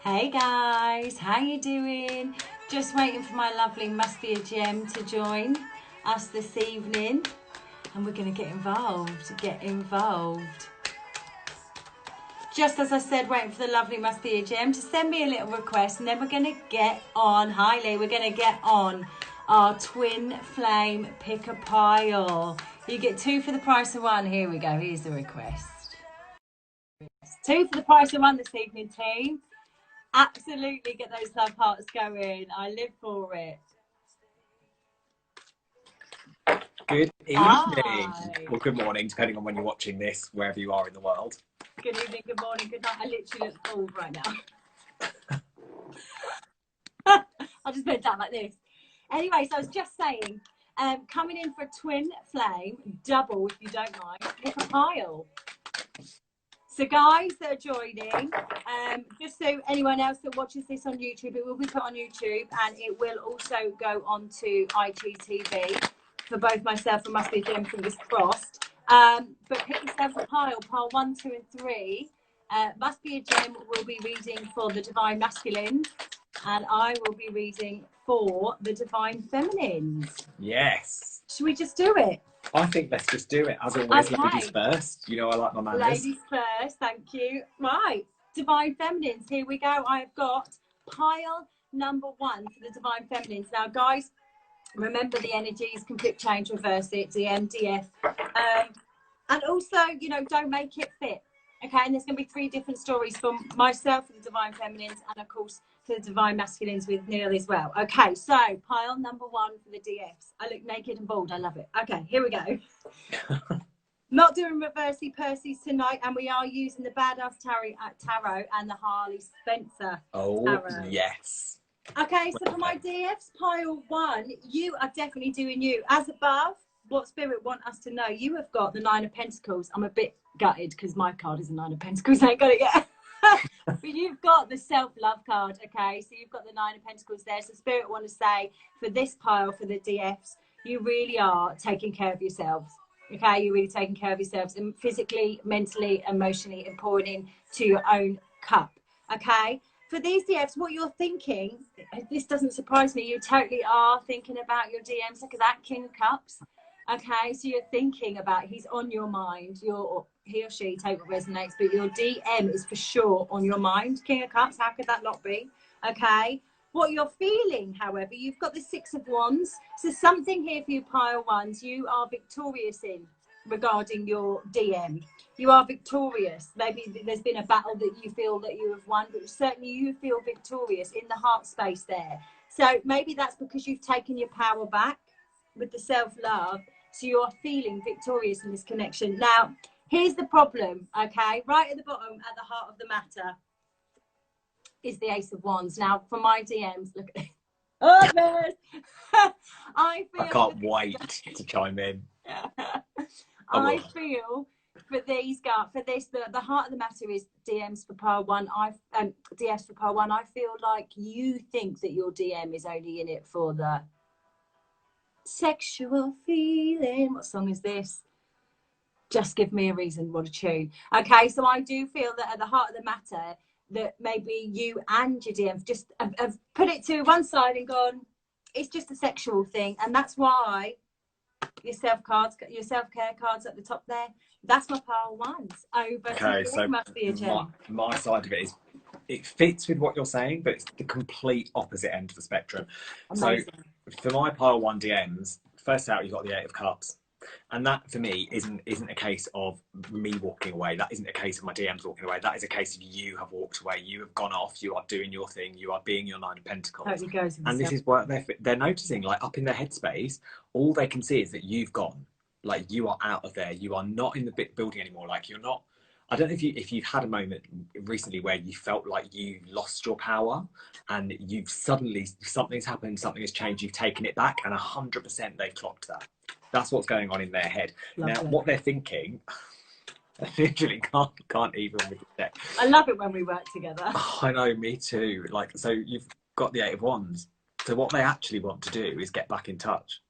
Hey guys, how you doing? Just waiting for my lovely Must Be a Gem to join us this evening, and we're going to get involved. Just as I said, waiting for the lovely Must Be a Gem to send me a little request, and then we're going to get on, Harley, we're going to get on our twin flame PickAPile. You get two for the price of one. Here we go, here's the request. Two for the price of one this evening, team. Absolutely get those love hearts going. I live for it. Good evening. Hi. Well, good morning, depending on when you're watching this, wherever you are in the world. Good evening, good morning, good night. I literally look old right now. I'll just put it down like this. Anyway, so I was just saying, coming in for a twin flame, double if you don't mind, pick a pile. So guys that are joining, just so anyone else that watches this on YouTube, it will be put on YouTube and it will also go on to IGTV for both myself and Must Be a Gem, fingers crossed. But pick yourself a pile 1, 2 and 3. Must Be a Gem will be reading for the Divine Masculines and I will be reading for the Divine Feminines. Yes. Should we just do it? I think let's just do it. As always, Okay. ladies first. You know I like my manners. Ladies first, thank you. Right, Divine Feminines, here we go. I've got pile number 1 for the Divine Feminines. Now, guys, remember the energies can flip, change, reverse it, DM, DF. And also, you know, don't make it fit. Okay, and there's going to be 3 different stories from myself for the Divine Feminines and, of course, for the Divine Masculines with Neil as well. Okay, so pile number 1 for the DFs. I look naked and bald. I love it. Okay, here we go. Not doing reversey Percy's tonight, and we are using the Badass Tarot and the Harley Spencer Tarot. Yes. Okay, so for my DFs, pile 1, you are definitely doing you. As above, what Spirit want us to know, you have got the 9 of Pentacles. I'm a bit gutted because my card is a 9 of Pentacles. I ain't got it yet. But you've got the self-love card, okay? So you've got the 9 of Pentacles there. So Spirit want to say, for this pile, for the DFs, you really are taking care of yourselves. Okay, you're really taking care of yourselves and physically, mentally, emotionally, and pouring in to your own cup. Okay, for these DFs, what you're thinking, this doesn't surprise me, you totally are thinking about your DMs because that King of Cups. Okay, so you're thinking about, he's on your mind, he or she, take what resonates, but your DM is for sure on your mind. King of Cups, how could that not be? Okay, what you're feeling, however, you've got the 6 of Wands. So something here for you pile 1s, you are victorious in regarding your DM. You are victorious. Maybe there's been a battle that you feel that you have won, but certainly you feel victorious in the heart space there. So maybe that's because you've taken your power back with the self-love. So you are feeling victorious in this connection. Now, here's the problem, okay? Right at the bottom, at the heart of the matter, is the Ace of Wands. Now, for my DMs, look at this. Oh, yes. I can't wait to chime in. I feel for these guys, for this, the heart of the matter is DMs for pile 1. DFs for pile 1. I feel like you think that your DM is only in it for the sexual feeling. What song is this? Just Give Me a Reason. What a tune. Okay, so I do feel that at the heart of the matter, that maybe you and your DM just have put it to one side and gone, it's just a sexual thing. And that's why your self-care cards at the top there, that's my pile 1s. Okay, so Must Be a Gem. My side of it is, it fits with what you're saying, but it's the complete opposite end of the spectrum. Amazing. So for my pile 1 DMs, first out, you've got the 8 of Cups. And that for me isn't a case of me walking away. That isn't a case of my DMs walking away. That is a case of you have walked away. You have gone off. You are doing your thing. You are being your 9 of Pentacles. Totally goes and this is what they're noticing, like up in their headspace, all they can see is that you've gone. Like you are out of there. You are not in the building anymore. Like you're not. I don't know if you've had a moment recently where you felt like you lost your power and you've suddenly, something's happened, something has changed, you've taken it back, and 100% they've clocked that. That's what's going on in their head. Lovely. Now, what they're thinking, I literally can't even with the deck. I love it when we work together. Oh, I know, me too. Like, so you've got the 8 of Wands. So what they actually want to do is get back in touch.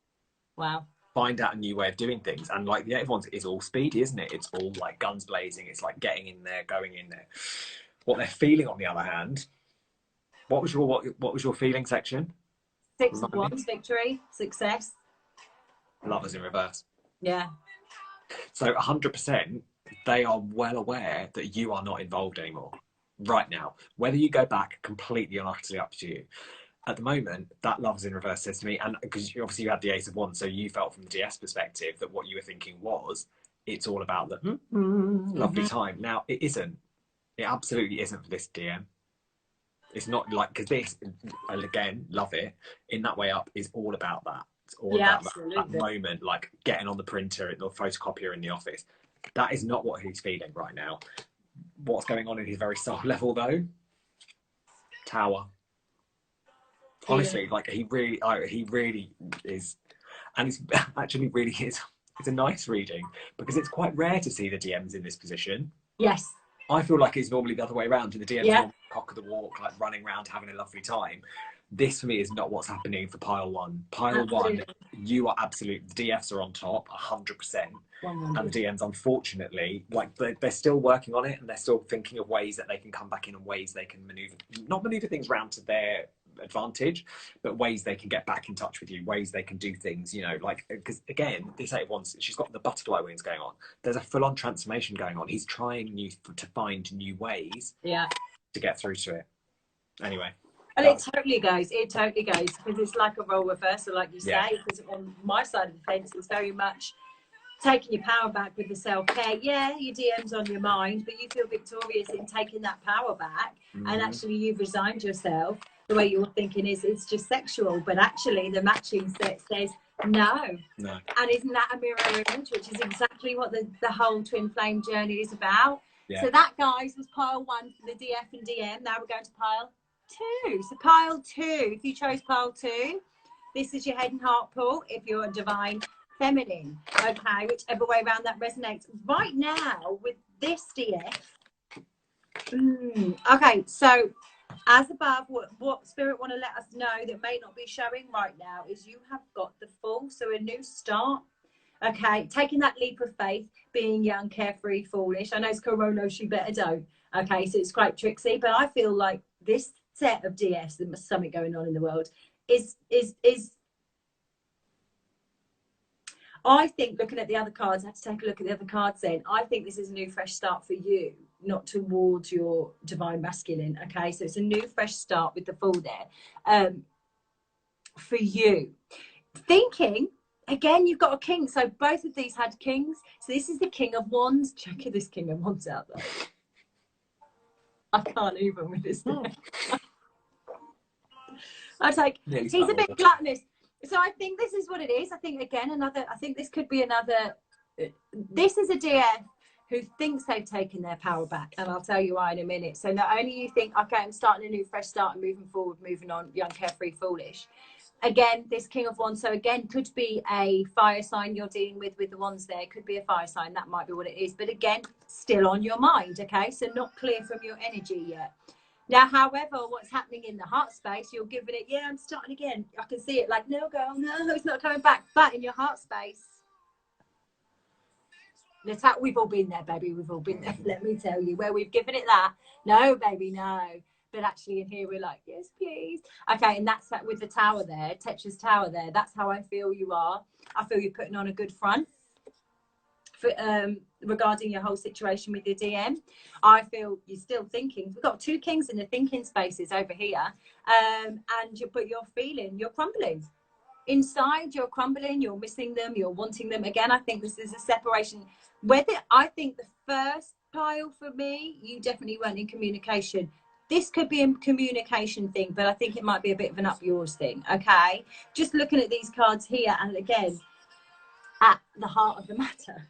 Wow. Find out a new way of doing things. And like the 8 of Wands is all speedy, isn't it? It's all like guns blazing. It's like getting in there, going in there. What they're feeling, on the other hand, What was your feeling section? Six of Remind me. Wands, victory, success. Lovers in reverse. Yeah. So 100%, they are well aware that you are not involved anymore right now. Whether you go back, completely and utterly up to you. At the moment, that Lovers in reverse says to me, and because obviously you had the Ace of Wands, so you felt from the DS perspective that what you were thinking was, it's all about the lovely time. Now, it isn't. It absolutely isn't for this DM. It's not like, because this, again, love it, in that way up is all about that. It's all about that moment, like getting on the printer or photocopier in the office. That is not what he's feeling right now. What's going on in his very soul level, though? Tower. Honestly, like he really is, and it's actually really is. It's a nice reading because it's quite rare to see the DMs in this position. Yes. I feel like it's normally the other way around, and the DMs normally cock of the walk, like running around having a lovely time. This for me is not what's happening for pile one. Pile one, you are absolute. The DFs are on top, 100%, and the DMs, unfortunately, like they're still working on it, and they're still thinking of ways that they can come back in and ways they can not maneuver things around to their advantage, but ways they can get back in touch with you, ways they can do things, you know, like, because again, this Eight of Wands, she's got the butterfly wings going on. There's a full-on transformation going on. He's trying to find new ways to get through to it. Anyway. And it totally goes, because it's like a role reversal, like you say, because on my side of the fence, it's very much taking your power back with the self-care. Yeah, your DM's on your mind, but you feel victorious in taking that power back, and actually you've resigned yourself. The way you're thinking is it's just sexual, but actually the matching set says no. And isn't that a mirror image, which is exactly what the whole twin flame journey is about? So that, guys, was pile one for the DF and DM. Now we're going to pile two. So pile two, if you chose pile two, this is your head and heart pull if you're a divine feminine, okay, whichever way around that resonates. Right now with this DF, okay, so as above, what spirit want to let us know that may not be showing right now is you have got the full, so a new start, okay, taking that leap of faith, being young, carefree, foolish. I know it's Corona, she better don't, okay, so it's quite tricksy, but I feel like this set of DS, there's something going on in the world, is I think, looking at the other cards, I had to take a look at the other cards then. I think this is a new fresh start for you, not towards your divine masculine, okay? So it's a new fresh start with the full there for you. Thinking, again, you've got a king. So both of these had kings. So this is the King of Wands. Check this King of Wands out there. I can't even with this thing. I was like, he's a bit gluttonous. So I think this is what it is. I think, again, I think this could be another, this is a DF who thinks they've taken their power back. And I'll tell you why in a minute. So not only you think, okay, I'm starting a new fresh start and moving forward, moving on, young, carefree, foolish. Again, this King of Wands. So again, could be a fire sign you're dealing with the wands there. Could be a fire sign. That might be what it is. But again, still on your mind, okay? So not clear from your energy yet. Now, however, what's happening in the heart space, you're giving it, I'm starting again. I can see it like, no, girl, no, it's not coming back. But in your heart space, we've all been there, baby. We've all been there. Let me tell you, where we've given it that. No, baby, no. But actually in here, we're like, yes, please. Okay, and that's that with the tower there, Tetra's tower there. That's how I feel you are. I feel you're putting on a good front. Regarding your whole situation with your DM, I feel you're still thinking. We've got two kings in the thinking spaces over here, but you're feeling, you're crumbling inside. You're crumbling. You're missing them. You're wanting them again. I think this is a separation. I think the first pile for me, you definitely weren't in communication. This could be a communication thing, but I think it might be a bit of an up yours thing. Okay, just looking at these cards here, and again, at the heart of the matter.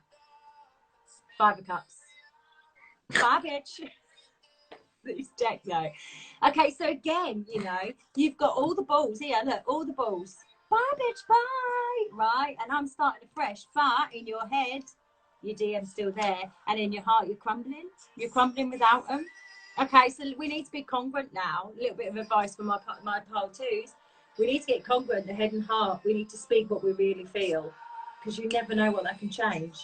Five of Cups. Bye, bitch. These deck though. Okay, so again, you've got all the balls here. Look, all the balls. Bye, bitch. Bye. Right, and I'm starting afresh. But in your head, your DM's still there, and in your heart, you're crumbling. You're crumbling without them. Okay, so we need to be congruent now. A little bit of advice for my pile twos. We need to get congruent, the head and heart. We need to speak what we really feel, because you never know what that can change.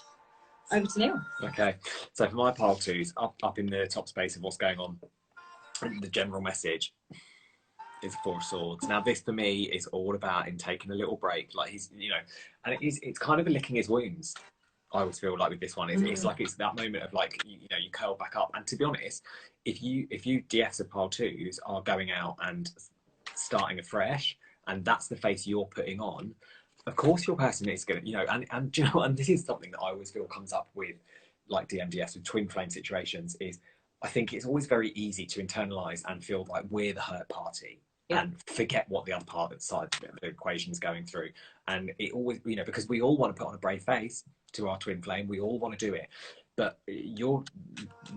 Over to Neil. Okay, so for my pile twos, up in the top space of what's going on, the general message, is Four of Swords. Now, this for me is all about him taking a little break. Like he's, you know, and it's kind of a licking his wounds. I always feel like with this one, it's like it's that moment of like, you know, you curl back up. And to be honest, if you DFs of pile twos are going out and starting afresh, and that's the face you're putting on, of course your person is going to, you know, and do you know, and this is something that I always feel comes up with like DMDS with twin flame situations is I think it's always very easy to internalize and feel like we're the hurt party. Yeah. And forget what the other part of the equation is going through. And it always, you know, because we all want to put on a brave face to our twin flame, we all want to do it. But your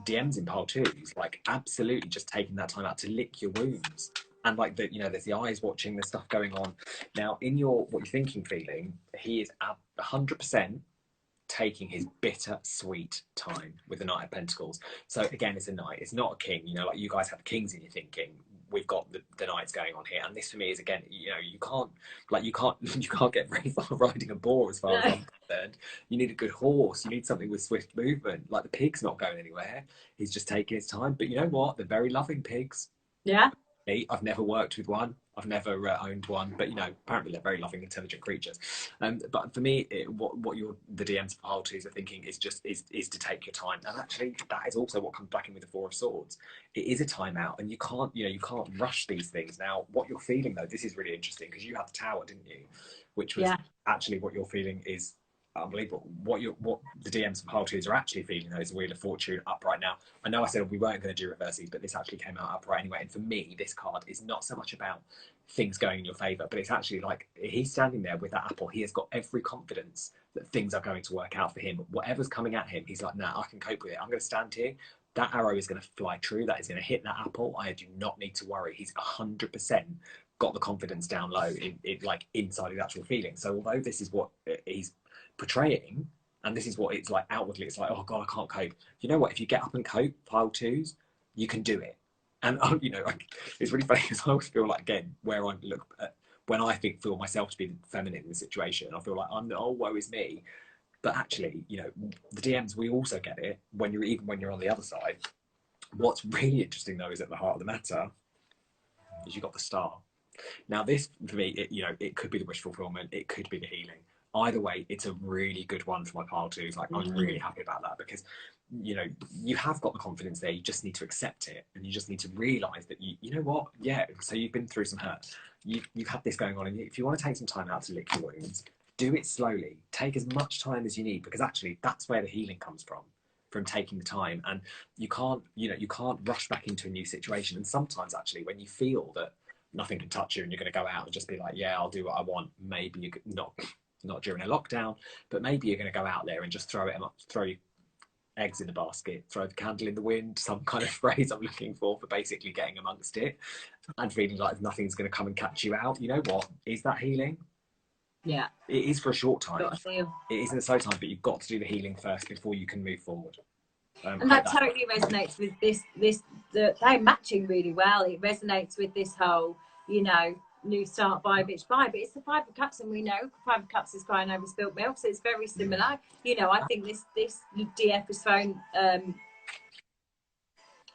DMs in pile twos, like absolutely just taking that time out to lick your wounds. And like the, you know, there's the eyes watching, there's stuff going on. Now, in your what you're thinking, feeling, he is 100% taking his bitter sweet time with the Knight of Pentacles. So again, it's a knight, it's not a king. You know, like you guys have kings in your thinking, we've got the knights going on here, and this for me is, again, you know, you can't get very far riding a boar as far as I'm concerned. You need a good horse, you need something with swift movement. Like the pig's not going anywhere, he's just taking his time. But you know what, they're very loving pigs. Yeah, I've never worked with one, I've never owned one, but you know, apparently they're very loving, intelligent creatures. But for me, what the DMs for pile twos are thinking is just is to take your time. And actually, that is also what comes back in with the Four of Swords. It is a timeout, and you can't rush these things. Now, what you're feeling though, this is really interesting because you had the Tower, didn't you? Which was actually what you're feeling is unbelievable. What the DMs for pile twos are actually feeling though is the Wheel of Fortune upright. Now, I know I said we weren't going to do reverses, but this actually came out upright anyway. And for me, this card is not so much about things going in your favor, but it's actually like he's standing there with that apple. He has got every confidence that things are going to work out for him. Whatever's coming at him, he's like, nah, I can cope with it. I'm going to stand here. That arrow is going to fly true. That is going to hit that apple. I do not need to worry. He's 100% got the confidence down low in like inside his actual feeling. So although this is what he's portraying, and this is what it's like outwardly, it's like, oh god, I can't cope. You know what, if you get up and cope pile twos, you can do it. And you know, like, it's really funny because I always feel like, again, where I look at when I feel myself to be feminine in the situation, I feel like oh, woe is me. But actually, you know, the DMs, we also get it when you're on the other side. What's really interesting though is at the heart of the matter is you got the Star. Now this for me, it could be the wish fulfillment, it could be the healing. Either way, it's a really good one for my pile twos. Like, I'm really happy about that because, you know, you have got the confidence there. You just need to accept it, and you just need to realise that you know what, yeah. So you've been through some hurt. You've had this going on, and if you want to take some time out to lick your wounds, do it slowly. Take as much time as you need, because actually that's where the healing comes from taking the time. And you can't rush back into a new situation. And sometimes actually, when you feel that nothing can touch you and you're going to go out and just be like, yeah, I'll do what I want, maybe you could not during a lockdown, but maybe you're going to go out there and just throw your eggs in the basket, throw the candle in the wind, some kind of phrase I'm looking for basically getting amongst it and feeling like nothing's going to come and catch you out. You know what? Is that healing? Yeah. It is for a short time. It isn't a slow time, but you've got to do the healing first before you can move forward. And that totally resonates with they're matching really well. It resonates with this whole, you know, new start, buy bitch buy, but it's the Five of Cups, and we know Five of Cups is crying over spilt milk, so it's very similar. You know, I think this DF has thrown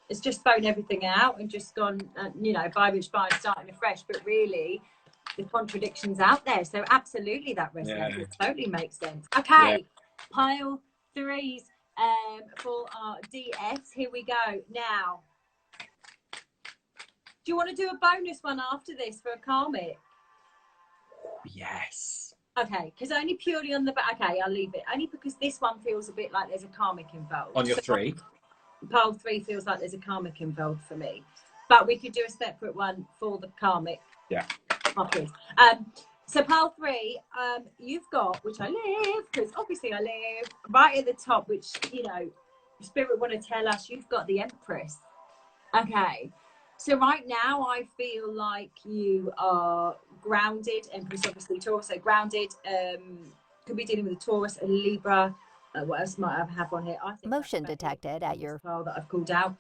it's just thrown everything out and just gone, you know, buy bitch buy, starting afresh. But really, the contradictions out there, so absolutely that resonates. It totally makes sense. Okay, pile threes for our DFs. Here we go now. Do you want to do a bonus one after this for a karmic? Yes. Okay, because only purely on the okay, I'll leave it. Only because this one feels a bit like there's a karmic involved. On your three? Pile three feels like there's a karmic involved for me. But we could do a separate one for the karmic. Yeah. Afterwards. So pile three, you've got, which I live, because obviously I live, right at the top, which, you know, Spirit want to tell us you've got the Empress. Okay. So right now, I feel like you are grounded, Empress obviously Taurus, so grounded, could be dealing with a Taurus, a Libra, what else might I have on here? I think motion detected at your file that I've called out.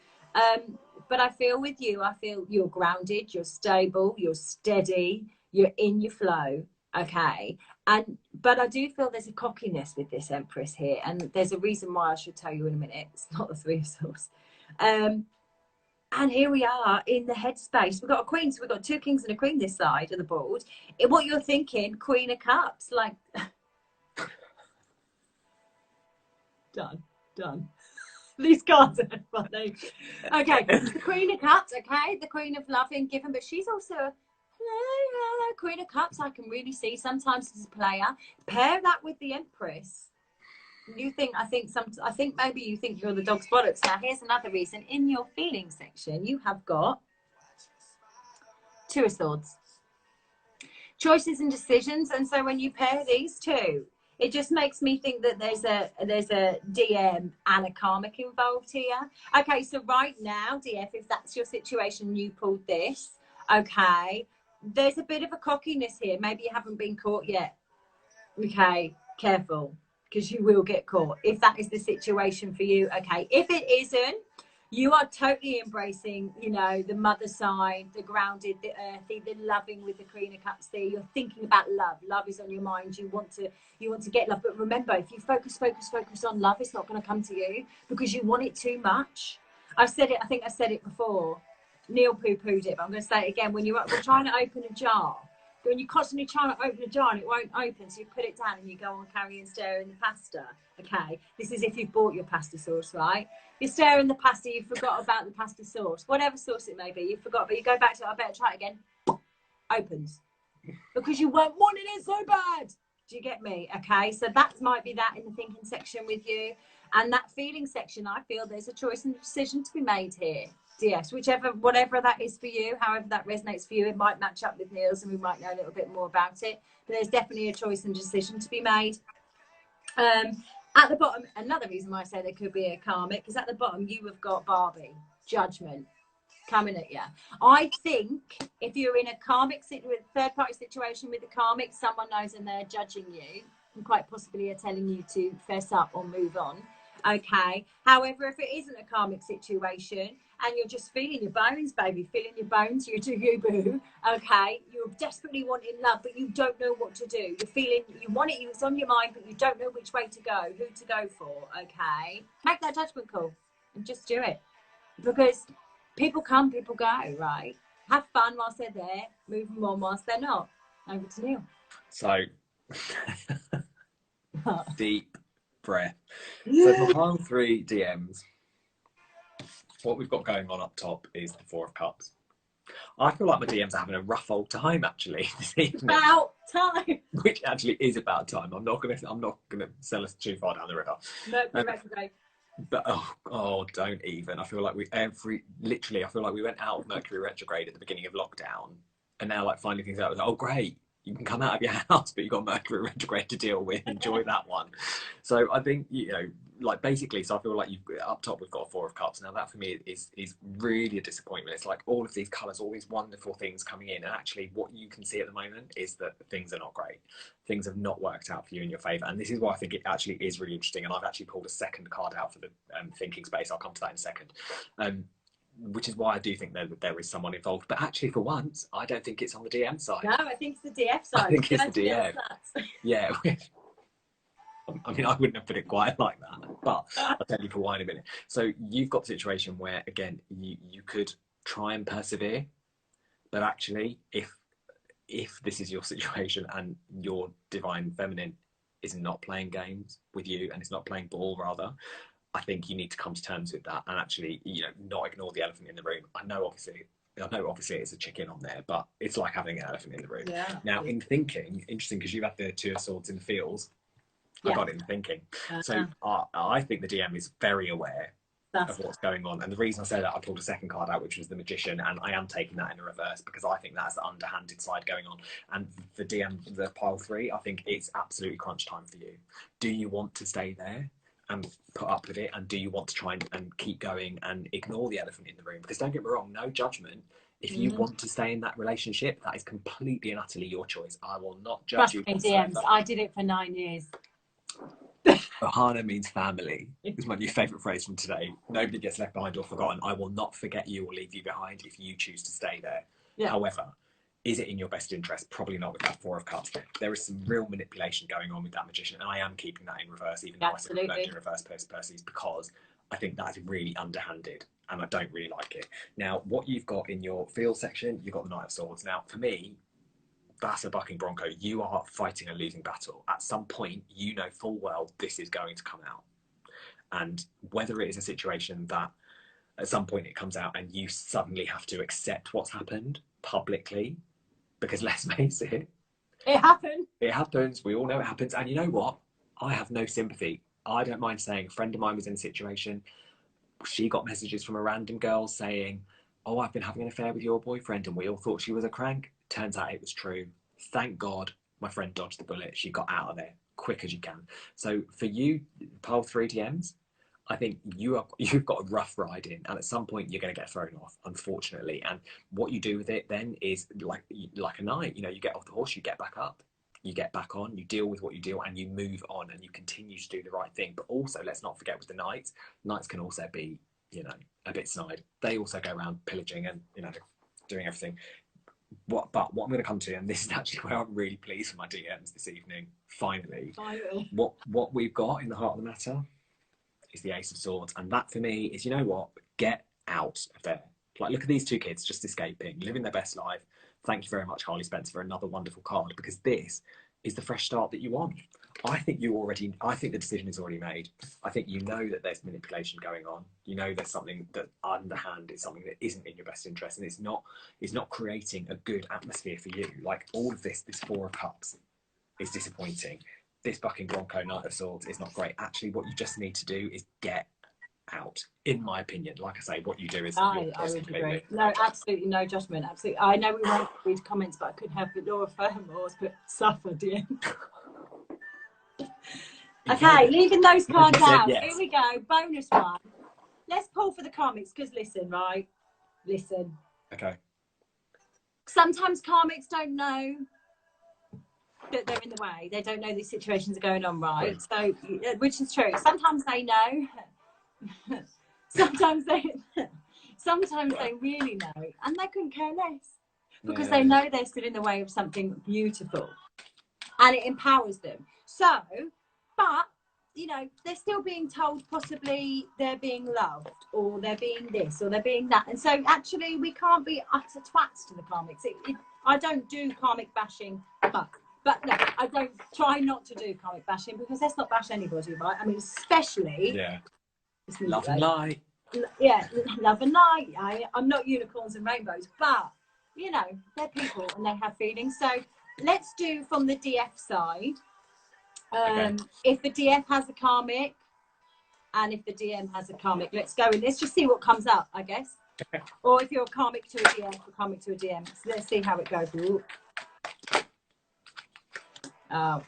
But I feel with you, I feel you're grounded, you're stable, you're steady, you're in your flow, okay? But I do feel there's a cockiness with this Empress here, and there's a reason why I should tell you in a minute. It's not the Three of Swords. And here we are in the headspace. We've got a queen, so we've got 2 kings and a queen this side of the board. What you're thinking, Queen of Cups, like done. These cards are funny. Okay, the Queen of Cups, okay, the Queen of Loving, Given, but she's also Queen of Cups. I can really see sometimes as a player. Pair that with the Empress. I think maybe you think you're the dog's bollocks. Now, here's another reason. In your feeling section, you have got 2 of Swords. Choices and decisions. And so when you pair these two, it just makes me think that there's a DM and a karmic involved here. Okay, so right now, DF, if that's your situation, you pulled this, okay, there's a bit of a cockiness here. Maybe you haven't been caught yet. Okay, careful, because you will get caught if that is the situation for you. Okay, if it isn't, you are totally embracing, you know, the mother side, the grounded, the earthy, the loving with the Queen of Cups there. You're thinking about love. Love is on your mind. You want to get love. But remember, if you focus on love, it's not going to come to you because you want it too much. I've said it. I think I said it before. Neil poo-pooed it, but I'm going to say it again. When we're trying to open a jar, when you're constantly trying to open a jar and it won't open, so you put it down and you go on carrying stirring the pasta. Okay, this is if you've bought your pasta sauce, right? You're stirring the pasta, you forgot about the pasta sauce, whatever sauce it may be, you forgot, but you go back to it, I better try it again, opens. Because you weren't wanting it so bad. Do you get me? Okay, so that might be that in the thinking section with you. And that feeling section, I feel there's a choice and a decision to be made here. Yes, whatever that is for you, however that resonates for you, it might match up with Neil's and we might know a little bit more about it. But there's definitely a choice and decision to be made. At the bottom, another reason why I say there could be a karmic is at the bottom you have got Barbie, Judgment, coming at you. I think if you're in a karmic third-party situation with a karmic, someone knows and they're judging you and quite possibly are telling you to fess up or move on. Okay. However, if it isn't a karmic situation and you're just feeling your bones, baby, feeling your bones, you're too boo. Okay. You're desperately wanting love, but you don't know what to do. You're feeling, you want it, it's on your mind, but you don't know which way to go, who to go for. Okay. Make that judgment call and just do it. Because people come, people go, right? Have fun whilst they're there, move them on whilst they're not. Over to Neil. So, deep breath. So for pile 3 DMs, what we've got going on up top is the 4 of Cups. I feel like my DMs are having a rough old time actually this evening. About time. Which actually is about time. I'm not gonna sell us too far down the river. No, retrograde. But don't even. I feel like we went out of Mercury retrograde at the beginning of lockdown, and now like finding things out. Like, oh great, you can come out of your house, but you've got Mercury retrograde to deal with. Enjoy that one. So I think, you know, like basically, so I feel like up top we've got a 4 of Cups. Now that for me is really a disappointment. It's like all of these colours, all these wonderful things coming in, and actually what you can see at the moment is that things are not great. Things have not worked out for you in your favour, and this is why I think it actually is really interesting. And I've actually pulled a second card out for the thinking space. I'll come to that in a second. Which is why I do think that there is someone involved. But actually, for once, I don't think it's on the DM side. No, I think it's the DF side. I think it's the DM. Yeah. I mean, I wouldn't have put it quite like that, but I'll tell you for why in a minute. So you've got a situation where, again, you could try and persevere, but actually, if this is your situation and your divine feminine is not playing games with you and it's not playing ball, rather, I think you need to come to terms with that and actually, you know, not ignore the elephant in the room. I know obviously it's a chicken on there, but it's like having an elephant in the room. Yeah. Now, in thinking, interesting because you've had the 2 of Swords in the fields. Yeah. I got it in thinking. So I think the DM is very aware of what's going on. And the reason I say that, I pulled a second card out, which was the Magician, and I am taking that in the reverse because I think that's the underhanded side going on. And the DM, the pile 3, I think it's absolutely crunch time for you. Do you want to stay there and put up with it, and do you want to try and keep going and ignore the elephant in the room? Because don't get me wrong, no judgment. If you want to stay in that relationship, that is completely and utterly your choice. I will not judge you. DMs. I did it for 9 years. Ohana means family. Is my new favourite phrase from today. Nobody gets left behind or forgotten. I will not forget you or leave you behind if you choose to stay there. Yeah. However, is it in your best interest? Probably not with that 4 of Cups. There is some real manipulation going on with that Magician, and I am keeping that in reverse, even though I said in reverse Perseus, because I think that is really underhanded. and I don't really like it. Now, what you've got in your field section, you've got the Knight of Swords. Now, for me, that's a bucking bronco. You are fighting a losing battle. At some point, you know full well this is going to come out. And whether it is a situation that at some point it comes out and you suddenly have to accept what's happened publicly, because let's face it, it happened. It happens. We all know it happens. And you know what? I have no sympathy. I don't mind saying a friend of mine was in a situation. She got messages from a random girl saying, oh, I've been having an affair with your boyfriend, and we all thought she was a crank. Turns out it was true. Thank God my friend dodged the bullet. She got out of there quick as you can. So for you, pile 3 DMs, I think you've got a rough ride in, and at some point you're going to get thrown off, unfortunately. And what you do with it then is like a knight. You know, you get off the horse, you get back up, you get back on, you deal with what you deal, and you move on, and you continue to do the right thing. But also, let's not forget with the knights, knights can also be, you know, a bit snide. They also go around pillaging and, you know, doing everything. But what I'm going to come to, and this is actually where I'm really pleased with my DMs this evening, finally. What we've got in the heart of the matter is the Ace of Swords, and that for me is, you know what, get out of there. Like, look at these 2 kids just escaping, living their best life. Thank you very much, Harley Spencer, for another wonderful card, because this is the fresh start that you want. I think the decision is already made. I think you know that there's manipulation going on. You know there's something that underhand is something that isn't in your best interest, and it's not creating a good atmosphere for you. Like, all of this 4 of Cups is disappointing. This bucking bronco Knight of Swords is not great. Actually, what you just need to do is get out, in my opinion. Like I say, what you do is I would agree. No, absolutely no judgment. Absolutely. I know we won't read comments, but I couldn't help but Laura Furmore's but suffer, dear. Okay, leaving those cards out. Yes. Here we go. Bonus one. Let's pull for the karmics, because listen, right? Listen. Okay. Sometimes karmics don't know that they're in the way. They don't know these situations are going on, right? So, which is true. Sometimes they know. sometimes they really know, and they couldn't care less, because they know they're still in the way of something beautiful, and it empowers them. So, but you know, they're still being told possibly they're being loved, or they're being this, or they're being that. And so actually we can't be utter twats to the karmics. I don't do karmic bashing, but no, I don't try not to do karmic bashing, because let's not bash anybody, right? I mean, especially love and light. Yeah, love and light. I'm not unicorns and rainbows, but you know, they're people and they have feelings. So let's do from the DF side. If the DF has a karmic, and if the DM has a karmic, let's go and let's just see what comes up, I guess. Or if you're a karmic to a DF, a karmic to a DM. So let's see how it goes. Ooh. Okay.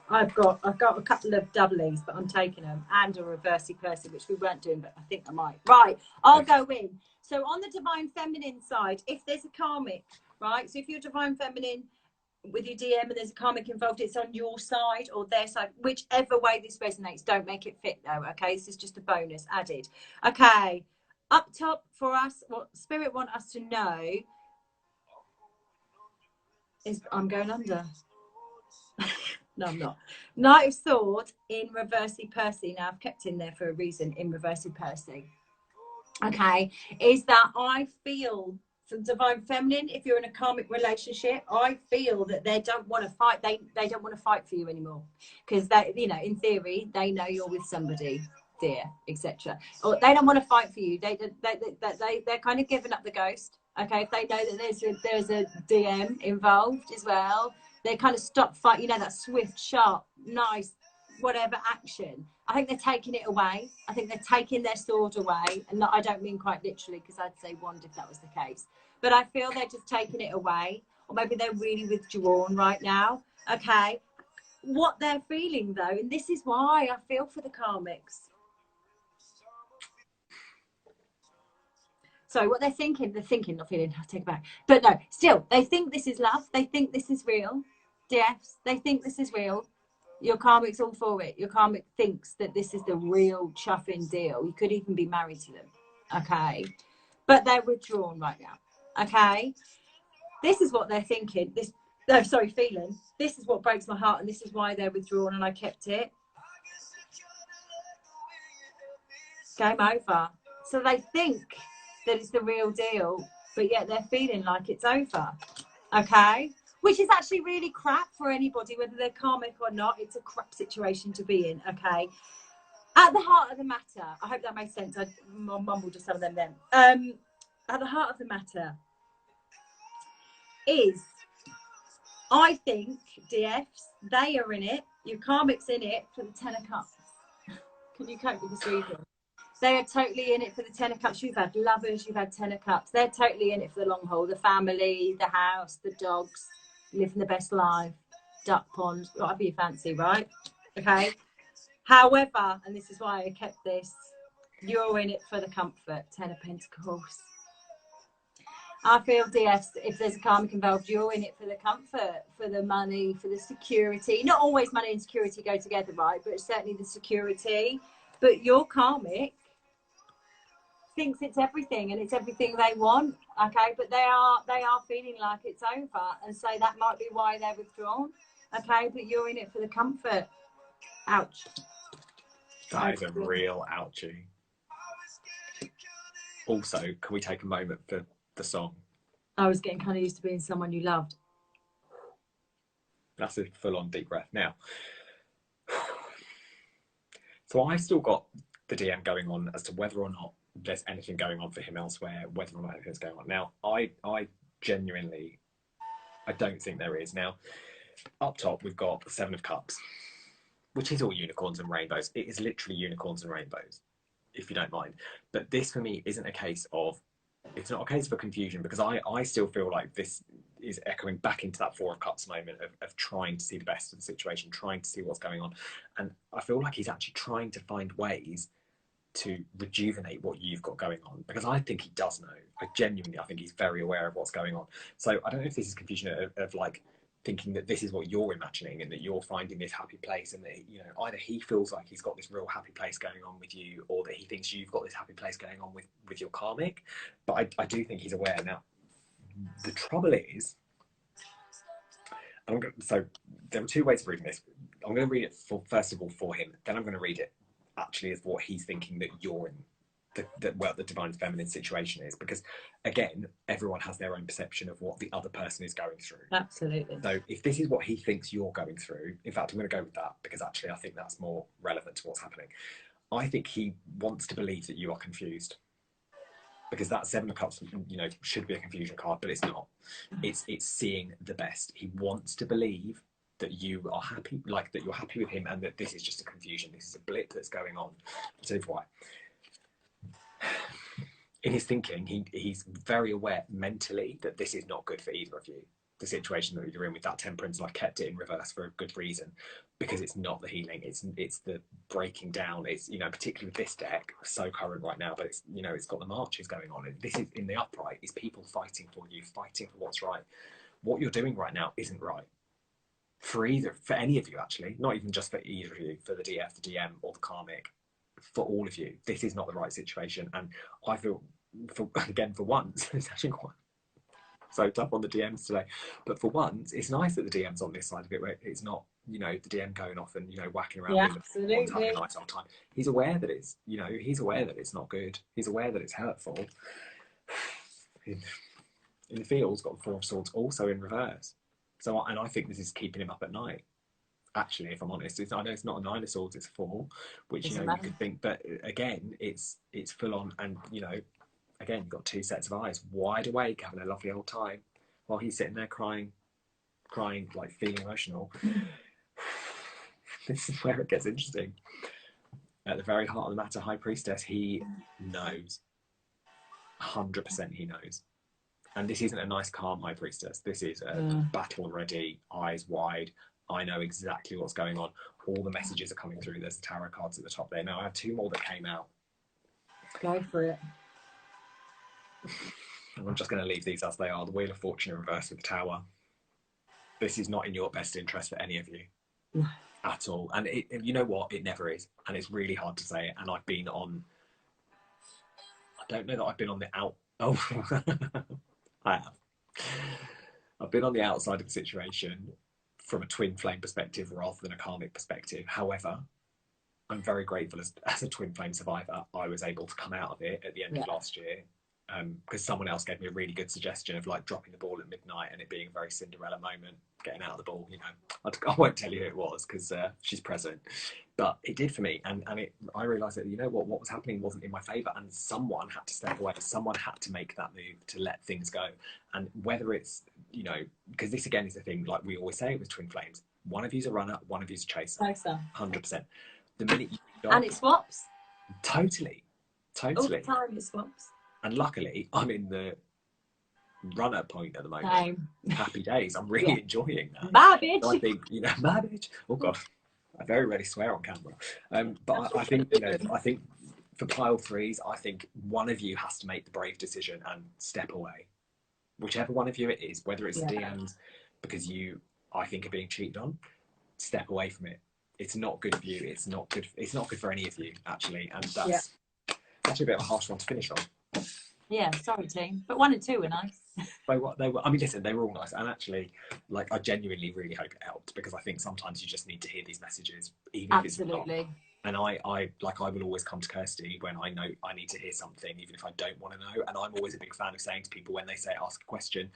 I've got a couple of doublies, but I'm taking them, and a reversey Percy, which we weren't doing, but I think I might. Right, I'll go in. So on the divine feminine side, if there's a karmic, right? So if you're divine feminine with your DM and there's a karmic involved, it's on your side or their side, whichever way this resonates. Don't make it fit though, okay? This is just a bonus added. Okay, up top for us, what Spirit want us to know is I'm going under. No, I'm not. Knight of Swords in reversey Percy. Now I've kept in there for a reason, in reversey Percy. Okay, is that I feel from divine feminine, if you're in a karmic relationship, I feel that they don't want to fight. They don't want to fight for you anymore, because they, you know, in theory, they know you're with somebody, dear, etc. Or they don't want to fight for you. They're kind of giving up the ghost. Okay, if they know that there's a DM involved as well, they kind of stop fight. You know, that swift, sharp, nice, whatever action. I think they're taking it away. I think they're taking their sword away, and I don't mean quite literally, because I'd say wand if that was the case. But I feel they're just taking it away, or maybe they're really withdrawn right now. Okay, what they're feeling though, and this is why I feel for the karmics. So what they're thinking, not feeling, I'll take it back. But no, still, they think this is love. They think this is real. DFs, they think this is real. Your karmic's all for it. Your karmic thinks that this is the real chuffing deal. You could even be married to them, okay? But they're withdrawn right now, okay? This is what they're thinking. Feeling. This is what breaks my heart, and this is why they're withdrawn, and I kept it. Game over. So they think that it's the real deal, but yet they're feeling like it's over. Okay? Which is actually really crap for anybody, whether they're karmic or not. It's a crap situation to be in, okay? At the heart of the matter, I hope that makes sense. I mumbled just some of them then. At the heart of the matter is, I think, DFs, they are in it, your karmic's in it for the 10 of cups. Can you cope with this reason? They are totally in it for the 10 of cups. You've had lovers, you've had 10 of cups. They're totally in it for the long haul. The family, the house, the dogs, living the best life, duck pond, whatever you fancy, right? Okay. However, and this is why I kept this, you're in it for the comfort, 10 of Pentacles. I feel, DS, if there's a karmic involved, you're in it for the comfort, for the money, for the security. Not always money and security go together, right? But certainly the security. But your karmic thinks it's everything, and it's everything they want, okay? But they are feeling like it's over, and so that might be why they're withdrawn, okay? But you're in it for the comfort. Ouch. That is a real ouchie. Also, can we take a moment for the song? I was getting kind of used to being someone you loved. That's a full-on deep breath. Now, so I still got the DM going on as to whether or not there's anything going on for him elsewhere, whether or not anything's going on. Now, I genuinely, I don't think there is. Now, up top, we've got the 7 of Cups, which is all unicorns and rainbows. It is literally unicorns and rainbows, if you don't mind. But this, for me, isn't a case of, it's not a case of a confusion, because I still feel like this is echoing back into that 4 of Cups moment of trying to see the best of the situation, trying to see what's going on. And I feel like he's actually trying to find ways to rejuvenate what you've got going on, because I think he does know. I think he's very aware of what's going on. So I don't know if this is confusion of like thinking that this is what you're imagining and that you're finding this happy place, and that, you know, either he feels like he's got this real happy place going on with you, or that he thinks you've got this happy place going on with your karmic. But I do think he's aware. Now, the trouble is, so there are 2 ways of reading this. I'm going to read it first of all for him, then I'm going to read it actually as what he's thinking that you're in the divine feminine situation is, because again, everyone has their own perception of what the other person is going through. Absolutely. So if this is what he thinks you're going through, in fact, I'm going to go with that, because actually I think that's more relevant to what's happening. I think he wants to believe that you are confused, because that 7 of Cups, you know, should be a confusion card, but it's not. It's seeing the best. He wants to believe that you are happy, like that you're happy with him, and that this is just a confusion. This is a blip that's going on. I'll tell you why. In his thinking, he's very aware mentally that this is not good for either of you. The situation that you're in with that Temperance, and I've kept it in reverse for a good reason, because it's not the healing, it's the breaking down. It's, you know, particularly with this deck, so current right now, but it's, you know, it's got the marches going on. And this is in the upright, is people fighting for you, fighting for what's right. What you're doing right now isn't right. For any of you, actually, not even just for either of you, for the DF, the DM, or the karmic, for all of you, this is not the right situation. And I feel, for once, it's actually quite so tough on the DMs today, but for once, it's nice that the DM's on this side of it, where it's not, you know, the DM going off and, you know, whacking around with everyone's having a nice old time. He's aware that it's, you know, he's aware that it's not good. He's aware that it's hurtful. In the fields, got the 4 of Swords also in reverse. So, and I think this is keeping him up at night. Actually, if I'm honest, I know it's not a 9 of Swords, it's a 4, which, you know, you could think, but again, it's full on, and, you know, again, you've got 2 sets of eyes, wide awake, having a lovely old time, while he's sitting there crying, like feeling emotional. This is where it gets interesting. At the very heart of the matter, High Priestess, he knows. 100% he knows. And this isn't a nice, calm High Priestess. This is a battle ready, eyes wide. I know exactly what's going on. All the messages are coming through. There's the tarot cards at the top there. Now, I have 2 more that came out. Go for it. And I'm just going to leave these as they are. The Wheel of Fortune in reverse with the Tower. This is not in your best interest for any of you at all. And you know what? It never is. And it's really hard to say it. And I've been on... I don't know that I've been on the out... Oh, I have. I've been on the outside of the situation from a twin flame perspective rather than a karmic perspective. However, I'm very grateful as a twin flame survivor, I was able to come out of it at the end of last year. Because someone else gave me a really good suggestion of like dropping the ball at midnight and it being a very Cinderella moment, getting out of the ball. You know, I won't tell you who it was because she's present, but it did for me. And I realised that, you know what was happening wasn't in my favour, and someone had to step away. Someone had to make that move to let things go. And whether it's, you know, because this again is the thing, like we always say with twin flames, one of you's a runner, one of you's a chaser. 100%. The minute you stop, and it swaps. Totally. All the time it swaps. And luckily, I'm in the runner point at the moment. Same. Happy days. I'm really enjoying that. Bye, bitch. So I think, you know, bye, bitch. Oh, God. I very rarely swear on camera. But I think, you know, I think for pile threes, I think one of you has to make the brave decision and step away. Whichever one of you it is, whether it's DMs because you, I think, are being cheated on, step away from it. It's not good for you. It's not good. It's not good for any of you, actually. And that's actually a bit of a harsh one to finish on. Yeah, sorry, team. But 1 and 2 were nice. They were. I mean, listen, they were all nice, and actually, like, I genuinely really hope it helped because I think sometimes you just need to hear these messages, even if it's not. And I will always come to Kirsty when I know I need to hear something, even if I don't want to know. And I'm always a big fan of saying to people when they say ask a question,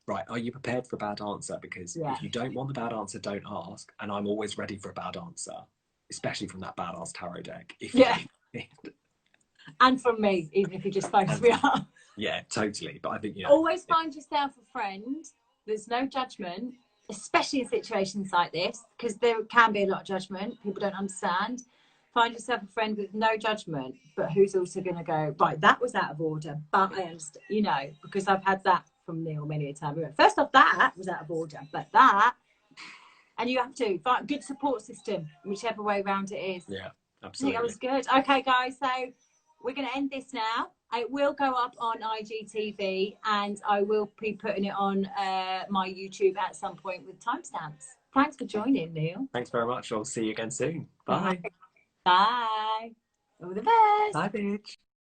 right, are you prepared for a bad answer? Because if you don't want the bad answer, don't ask. And I'm always ready for a bad answer, especially from that badass tarot deck. And from me, even if you just phone me up. Yeah, totally. But I think, you know, always find yourself a friend. There's no judgment, especially in situations like this, because there can be a lot of judgment. People don't understand. Find yourself a friend with no judgment, but who's also going to go, right, that was out of order, but I understand, you know, because I've had that from Neil many a time. First off, that was out of order, but that, and you have to find a good support system, whichever way around it is. Yeah, absolutely. I think that was good. Okay, guys, so we're going to end this now. It will go up on IGTV and I will be putting it on my YouTube at some point with timestamps. Thanks for joining, Neil. Thanks very much. I'll see you again soon. Bye. Bye. All the best. Bye, bitch.